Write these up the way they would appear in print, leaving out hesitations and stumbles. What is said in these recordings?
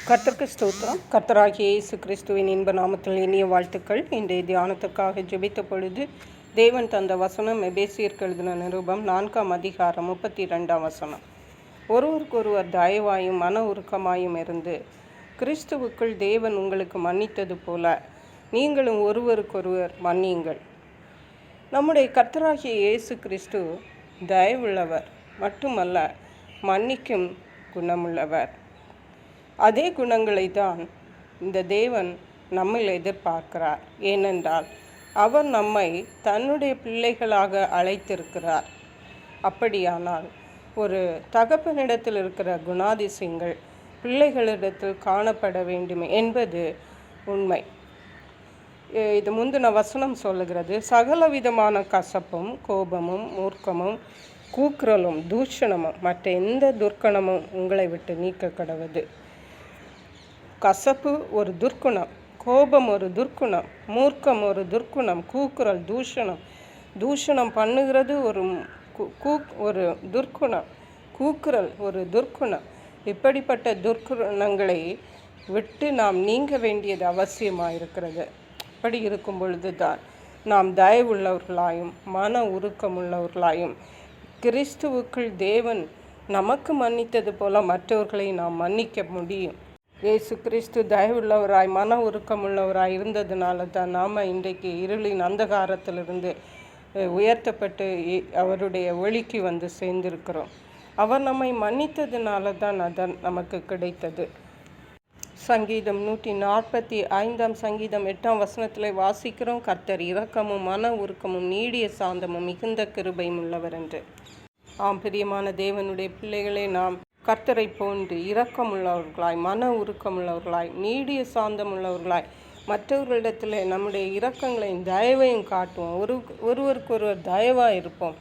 கர்த்தருக்கு ஸ்தோத்திரம். கர்த்தராகிய இயேசு கிறிஸ்துவின் இன்ப நாமத்தில் இனிய வாழ்த்துக்கள். இன்றைய தியானத்துக்காக ஜெபித்த பொழுது தேவன் தந்த வசனம் எபேசியருக்கு எழுதின நிருபம் 4ஆம் அதிகாரம் 32ஆம் வசனம். ஒருவருக்கொருவர் தயவாயும் மன உருக்கமாயும் இருந்து கிறிஸ்துவுக்குள் தேவன் உங்களுக்கு மன்னித்தது போல நீங்களும் ஒருவருக்கொருவர் மன்னியுங்கள். நம்முடைய கர்த்தராகிய இயேசு கிறிஸ்து தயவுள்ளவர் மட்டுமல்ல, மன்னிக்கும் குணமுள்ளவர். அதே குணங்களை தான் இந்த தேவன் நம்மில் எதிர்பார்க்கிறார். ஏனென்றால் அவர் நம்மை தன்னுடைய பிள்ளைகளாக அழைத்திருக்கிறார். அப்படியானால் ஒரு தகப்பனிடத்தில் இருக்கிற குணாதிசயங்கள் பிள்ளைகளிடத்தில் காணப்பட வேண்டும் என்பது உண்மை. இது முந்தின வசனம் சொல்லுகிறது, சகலவிதமான கசப்பும் கோபமும் மூர்க்கமும் கூக்குரலும் தூஷணமும் மற்ற எந்த துர்க்கணமும் உங்களை விட்டு நீக்க கடவுது. கசப்பு ஒரு துர்க்குணம், கோபம் ஒரு துர்க்குணம், மூர்க்கம் ஒரு துர்க்குணம், கூக்குரல் தூஷணம் பண்ணுகிறது ஒரு துர்க்குணம், கூக்குரல் ஒரு துர்க்குணம். இப்படிப்பட்ட துர்க்குணங்களை விட்டு நாம் நீங்க வேண்டியது அவசியமாயிருக்கிறது. அப்படி இருக்கும் பொழுது தான் நாம் தயவுள்ளவர்களாயும் மன உருக்கமுள்ளவர்களாயும் கிறிஸ்துவுக்குள் தேவன் நமக்கு மன்னித்தது போல மற்றவர்களை நாம் மன்னிக்க முடியும். இயேசு கிறிஸ்து தயவுள்ளவராய் மன உருக்கமுள்ளவராய் இருந்ததுனால தான் நாம் இன்றைக்கு இருளின் அந்தகாரத்திலிருந்து உயர்த்தப்பட்டு அவருடைய ஒளிக்கு வந்து சேர்ந்திருக்கிறோம். அவர் நம்மை மன்னித்ததுனால தான் அதன் நமக்கு கிடைத்தது. சங்கீதம் 145ஆம் சங்கீதம் 8ஆம் வசனத்தில் வாசிக்கிறோம், கர்த்தர் இரக்கமும் மன உருக்கமும் நீடிய சாந்தமும் மிகுந்த கிருபையும் உள்ளவர் என்று. பிரியமான தேவனுடைய பிள்ளைகளே, நாம் கர்த்தரை போன்று இரக்கமுள்ளவர்களாய் மன உருக்கமுள்ளவர்களாய் நீடிய சாந்தமுள்ளவர்களாய் மற்றவர்களிடத்தில் நம்முடைய இரக்கங்களையும் தயவையும் காட்டுவோம். ஒருவருக்கொருவர் தயவாக இருப்போம்.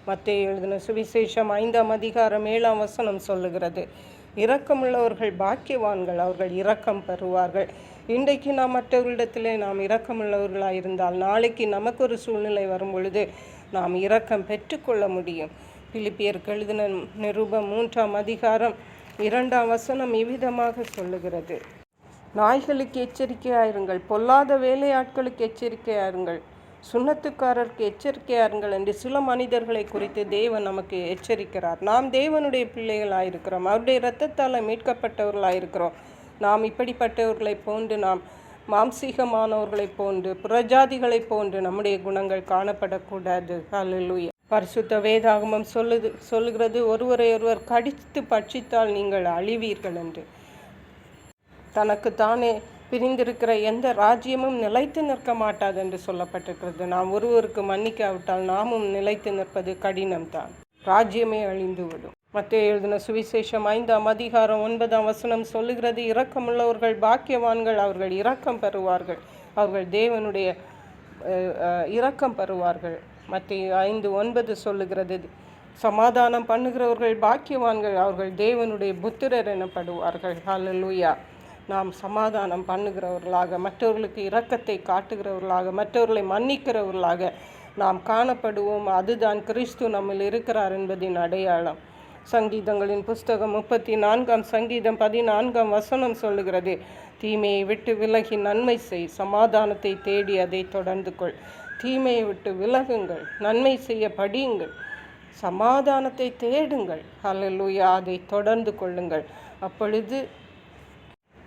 மத்தேயு எழுதின சுவிசேஷம் 5ஆம் அதிகாரம் 7ஆம் வசனம் சொல்லுகிறது, இரக்கமுள்ளவர்கள் பாக்கியவான்கள், அவர்கள் இரக்கம் பெறுவார்கள். இன்றைக்கு நாம் மற்றவர்களிடத்தில் நாம் இரக்கமுள்ளவர்களாக இருந்தால் நாளைக்கு நமக்கு ஒரு சூழ்நிலை வரும் பொழுது நாம் இரக்கம் பெற்றுக்கொள்ள முடியும். பிலிப்பியருக்கு எழுதின நிருபம் 3ஆம் அதிகாரம் 2ஆம் வசனம் இவ்விதமாக சொல்லுகிறது, நாய்களுக்கு எச்சரிக்கையாயிருங்கள், பொல்லாத வேலையாட்களுக்கு எச்சரிக்கையாயிருங்கள், சுண்ணத்துக்காரருக்கு எச்சரிக்கையாருங்கள் என்று சில மனிதர்களை குறித்து தேவன் நமக்கு எச்சரிக்கிறார். நாம் தேவனுடைய பிள்ளைகளாயிருக்கிறோம், அவருடைய இரத்தத்தால் மீட்கப்பட்டவர்களாயிருக்கிறோம். நாம் இப்படிப்பட்டவர்களை போன்று, நாம் மாம்சீகமானவர்களை போன்று புறஜாதிகளை போன்று நம்முடைய குணங்கள் காணப்படக்கூடாது. ஹல்லேலூயா. பரிசுத்த வேதாகமம் சொல்லுகிறது, ஒருவரை ஒருவர் கடித்து பட்சித்தால் நீங்கள் அழிவீர்கள் என்று. தனக்கு தானே பிரிந்திருக்கிற எந்த ராஜ்யமும் நிலைத்து நிற்க மாட்டாது என்று சொல்லப்பட்டிருக்கிறது. நாம் ஒருவருக்கு மன்னிக்காவிட்டால் நாமும் நிலைத்து நிற்பது கடினம்தான், ராஜ்யமே அழிந்துவிடும். மத்தேயு எழுதின சுவிசேஷம் 5ஆம் அதிகாரம் 9ஆம் வசனம் சொல்லுகிறது, இரக்கமுள்ளவர்கள் பாக்கியவான்கள், அவர்கள் இரக்கம் பெறுவார்கள், அவர்கள் தேவனுடைய இரக்கம் பெறுவார்கள். மத்தேயு 5:9 சொல்லுகிறது, சமாதானம் பண்ணுகிறவர்கள் பாக்கியவான்கள், அவர்கள் தேவனுடைய புத்திரர் எனப்படுவார்கள். ஹல்லேலூயா. நாம் சமாதானம் பண்ணுகிறவர்களாக, மற்றவர்களுக்கு இரக்கத்தை காட்டுகிறவர்களாக, மற்றவர்களை மன்னிக்கிறவர்களாக நாம் காணப்படுவோம். அதுதான் கிறிஸ்து நம்மில் இருக்கிறார் என்பதின் அடையாளம். சங்கீதங்களின் புஸ்தகம் 34ஆம் சங்கீதம் 14ஆம் வசனம் சொல்லுகிறது, தீமையை விட்டு விலகி நன்மை செய், சமாதானத்தை தேடி அதை தொடர்ந்து கொள். தீமையை விட்டு விலகுங்கள், நன்மை செய்ய படியுங்கள், சமாதானத்தை தேடுங்கள். ஹல்லேலூயா. அதை தொடர்ந்து கொள்ளுங்கள். அப்பொழுது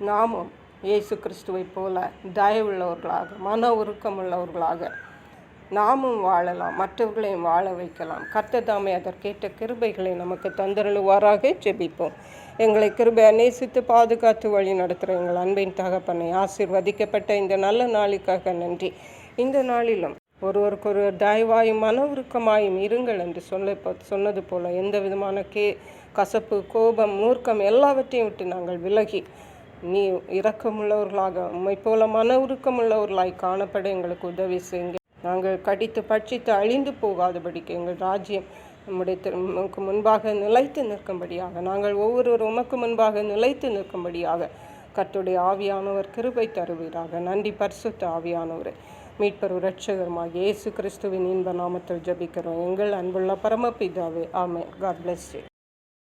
நாமும் இயேசு கிறிஸ்துவை போல தயவுள்ளவர்களாக மன உருக்கமுள்ளவர்களாக நாமும் வாழலாம், மற்றவர்களையும் வாழ வைக்கலாம். கர்த்தர் தாமே அதற்கேற்ற கிருபைகளை நமக்கு தந்தருளுவாராக. ஜெபிப்போம். எங்களை கிருபை நேசித்து பாதுகாத்து வழி நடத்துகிற எங்கள் அன்பின் தகப்பனை, ஆசீர்வதிக்கப்பட்ட இந்த நல்ல நாளுக்காக நன்றி. இந்த நாளிலும் ஒருவருக்கொருவர் தயவாயும் மன உருக்கமாயும் இருங்கள் என்று சொன்னது போல எந்த விதமான கசப்பு கோபம் மூர்க்கம் எல்லாவற்றையும் விட்டு நாங்கள் விலகி நீ இரக்கமுள்ளவர்களாக உம்மை போல மன உருக்கமுள்ளவர்களாய் காணப்பட எங்களுக்கு உதவி செய்யுங்க. நாங்கள் கடித்து பட்சித்து அழிந்து போகாதபடிக்கு எங்கள் ராஜ்யம் உமக்கு முன்பாக நிலைத்து நிற்கும்படியாக, நாங்கள் ஒவ்வொருவரும் உமக்கு முன்பாக நிலைத்து நிற்கும்படியாக கர்த்தருடைய ஆவியானவர் கிருபை தருவீராக. நன்றி பரிசுத்த ஆவியானவரே. மீட்பர் இரட்சகருமாகிய இயேசு கிறிஸ்துவின் இன்ப நாமத்தில் ஜெபிக்கிறோம் எங்கள் அன்புள்ள பரமபிதாவே. ஆமென். God bless you.